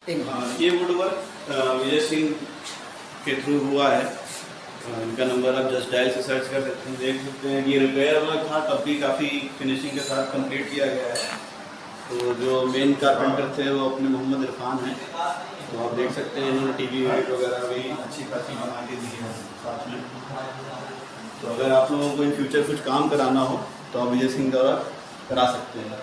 ये would work Vijay सिंह के थ्रू हुआ है। इनका नंबर आप जस्ट डायल से सर्च कर सकते हैं, देख सकते हैं। ये रिपेयर वाला था तब भी काफ़ी फिनिशिंग के साथ कंप्लीट किया गया है। तो जो मेन कारपेंटर थे वो अपने मोहम्मद इरफान हैं। तो आप देख सकते हैं इन्होंने टीवी यूनिट वगैरह भी अच्छी खासी बना के दी है साथ में। तो अगर आप लोगों को इन फ्यूचर कुछ काम कराना हो तो आप विजय सिंह द्वारा करा सकते हैं।